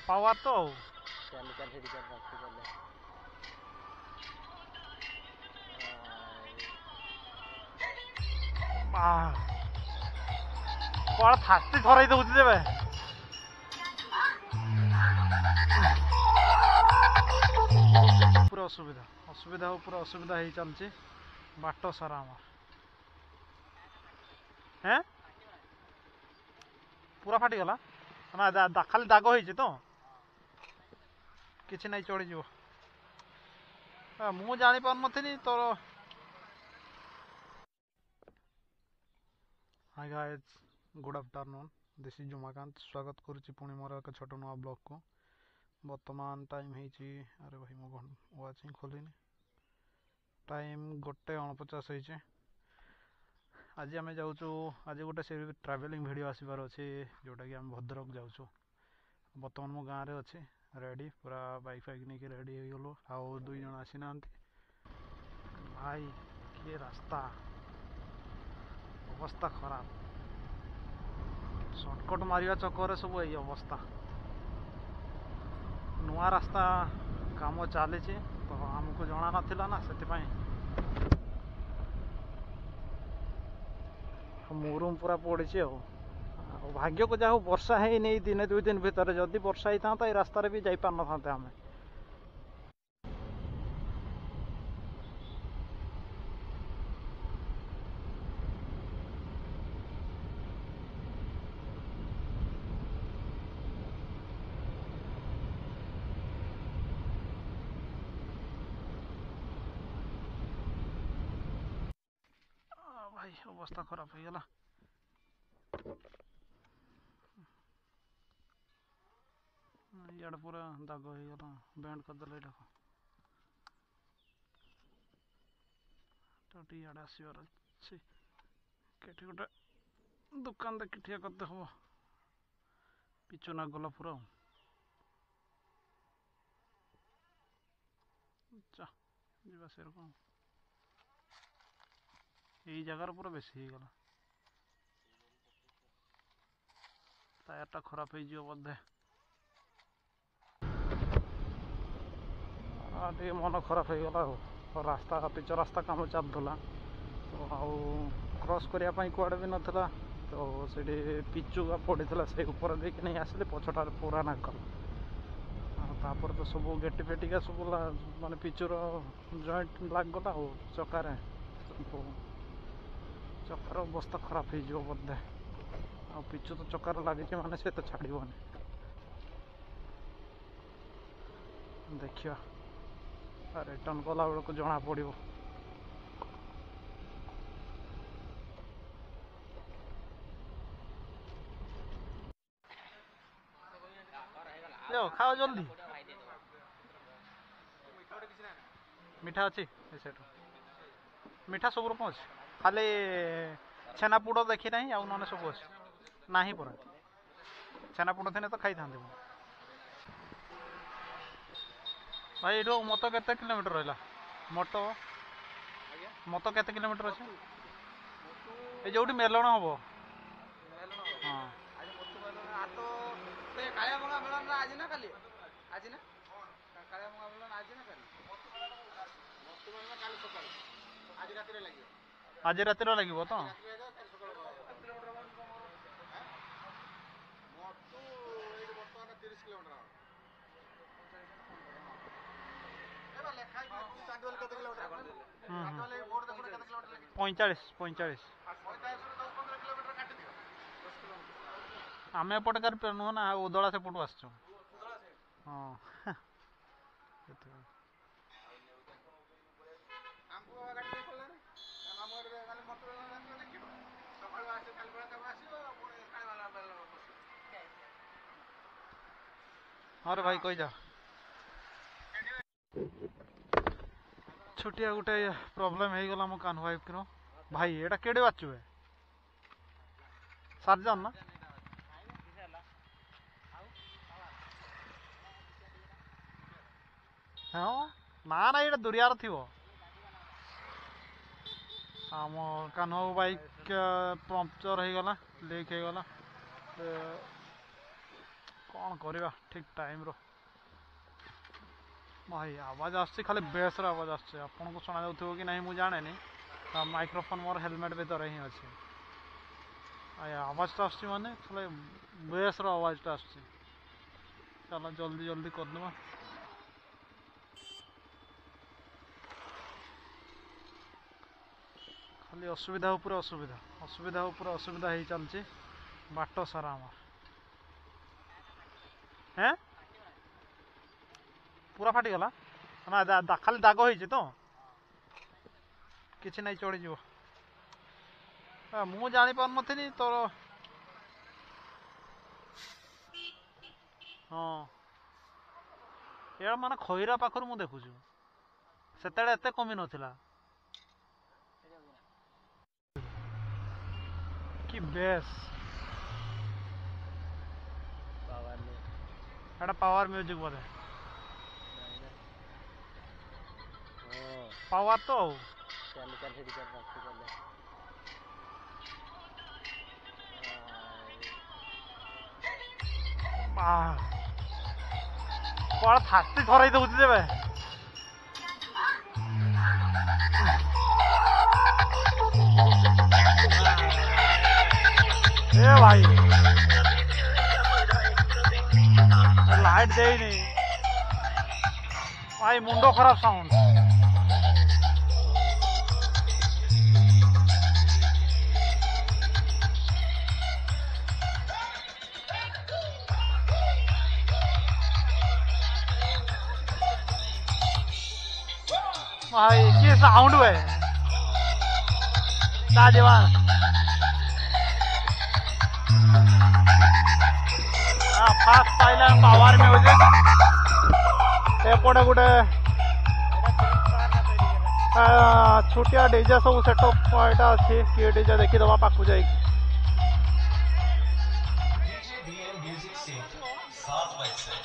power तो चल चल हेडी कर रखी चले कौन फास्टी धरई दौची जेबे पूरा असुविधा असुविधा पूरा असुविधा हो चलती बाट सारा आम हैं पूरा फाटीगला ना खाली दाग हो तो किसी नहीं चढ़ी मु जानी पार नी तोर hi guys good afternoon this is Umakant स्वागत करुच्ची पुणी मोर एक छोट नुआ ब्लॉग को वर्तमान टाइम है अरे भाई मो वाचिंग खोलिनी टाइम 1:49 होइए आज आम जाऊँ आज गोटे से ट्रैवलिंग वीडियो आसबार अच्छे जोटा कि आम भद्रक जाऊँ बर्तमान मो गाँव में अच्छे रेडी पूरा बाइक फाइक नहीं रेडी हो गलु आउ दुई जन आसी ना भाई किए रास्ता अवस्था खराब सर्टकट मारिया चक्कर सब यही अवस्था नुआ रास्ता काम चली तो आमको जना नाला ना से मुरुम पूरा पड़ी भाग्य को जहाँ वर्षा है नहीं दिन दुई दिन भितर जदि वर्षा होता तो ये रास्तार भी जापार न आम भाई अवस्था खराब हो गला इे पूरा दाग हो गला बैंड करदे इे आसबार अच्छे कि गोटे दुकान देखी ठिया करते हम पिछु ना गला पूरा जा से रकम यही जगार पूरा बेसी गला टायरटा खराब हो बोधे टे मन खराब हो गला रास्ता पिच रास्ता कम चलूला तो आउ क्रॉस करने कूड़े भी नाला तो से पिचु पड़ी से ऊपर देख नहीं आसिले पछटार पूरा नाकल तापर तो सब गेटी फेटिका सब माने पिचुर जॉइंट लागगला हो चकार चकार अवस्था खराब हो बोधे आ पिचु तो चकार लगी माने से तो छाड़बनी देखिए रिटर्न कला बेलू जना पड़ो खाओ जल्दी मिठा अच्छी मिठा सब रकम अच्छे खाली छेनापोड़ देखी ना आउ ना सब अच्छे ना पूरा छेनापोड़ थे तो खाई था भाई ये मत के किलोमीटर रहा मत मत के किलोमीटर अच्छे ये जो मेलन हम हाँ आज रातिर लगे तो पैंचाश आम एपटे नुह ना उदला से पटू आस हाँ हाँ रे भाई कही जा छोटिया गोटे प्रोब्लेम हो गला मो कान वाइफ रो भाई एटा केड़े बाचु है सार्जन ना हाँ ना ना ये दुरियार थी आम कान्ह बाइक पंक्चर हो गला लीक हो गला कौन कौन करवा ठीक टाइम रो भाई आवाज आसछि खाली बेस रो आवाज आसछि आपन को सुना जाउथो कि नहीं मु जाने नहीं माइक्रोफोन मोर हेलमेट भीतर ही अछि आया आवाज तो आसछि माने खाली बेस रो आवाज तो आसछि चलो जल्दी जल्दी कर दमा खाली असुविधा ऊपर असुविधा असुविधा ऊपर असुविधा ही चलछि बाट सारा हमर हैं पूरा फाटी गला ना खाली दाग होइछि तो किछि नहीं चढ़ी जीव मु जानी पार नथिनी तोर हाँ या माने खैरा पाखर मु देखुछु सेतेले एते कमी नथिला कि बेस पावर नहीं एटा पावर म्यूजिक बोले हाँ पावर तो चालू कर रेडी कर रखते चले कौन फास्टी थराई दउछि जेबे ए भाई लाइट दे नहीं भाई मुंडो खराब साउंड भाई ये साउंड है ताजवान फास्ट पाइला पावर म्यूजिक एपटे गोटे छोटिया डीजे सब सेटअप एटा अच्छी किए डीजे देखीदबा पाखु जाई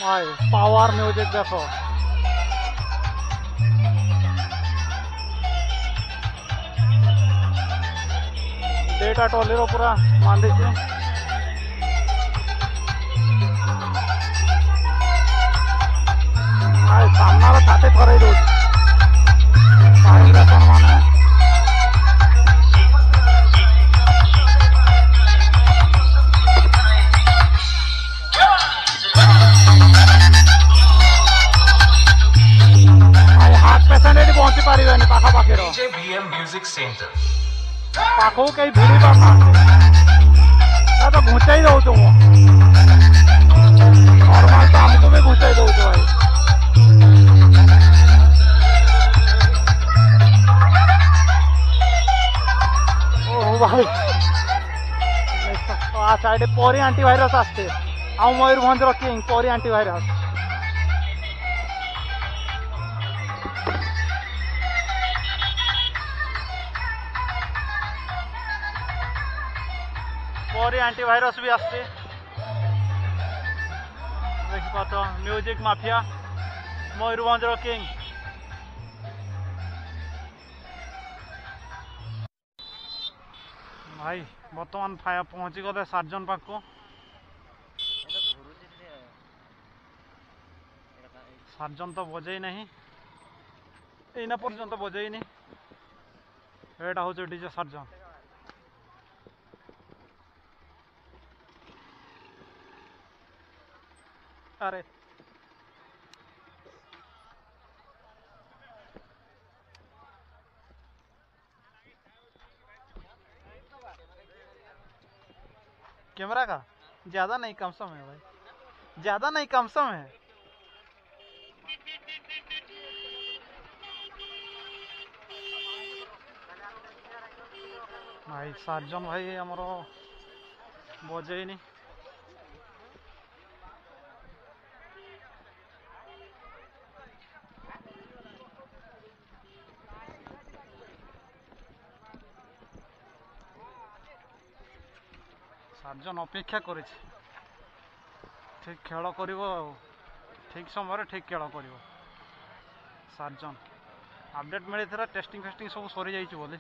भाई पावर म्यूजिक देखो डेटा टोलीर पूरा बांधी सामनार छाती थरई दौर माने हाथ पेसेंट ये पहुंची पारे पाखापाखि पाखु कहीं भिड़ी पार तो घुंचाई दौ नॉर्मल तो हमको भी घुंचाई दौ भाई ओ भाई साइड परी एंटीवायरस आसते आ मयूरभंज किंग परी एंटीवायरस परी एंटीवायरस भी आसते देखी पात म्यूजिक माफिया मयूरभंज किंग भाई बर्तमान फाया पहुंची गले सार्जन पाख को सार्जन तो बजे नहीं एना पर्यंत बजे नहीं एटा हूँ डीजे सार्जन अरे कैमरा का ज्यादा नहीं कम समय है भाई ज्यादा नहीं कम समय है भाई सार्जन भाई आमर बजेनी सार्जन अपेक्षा कर ठीक खेल कर ठीक समय ठीक खेल कर सार्जन अपडेट मिलता टेस्टिंग फेस्टिंग सब सरी जाइए बोले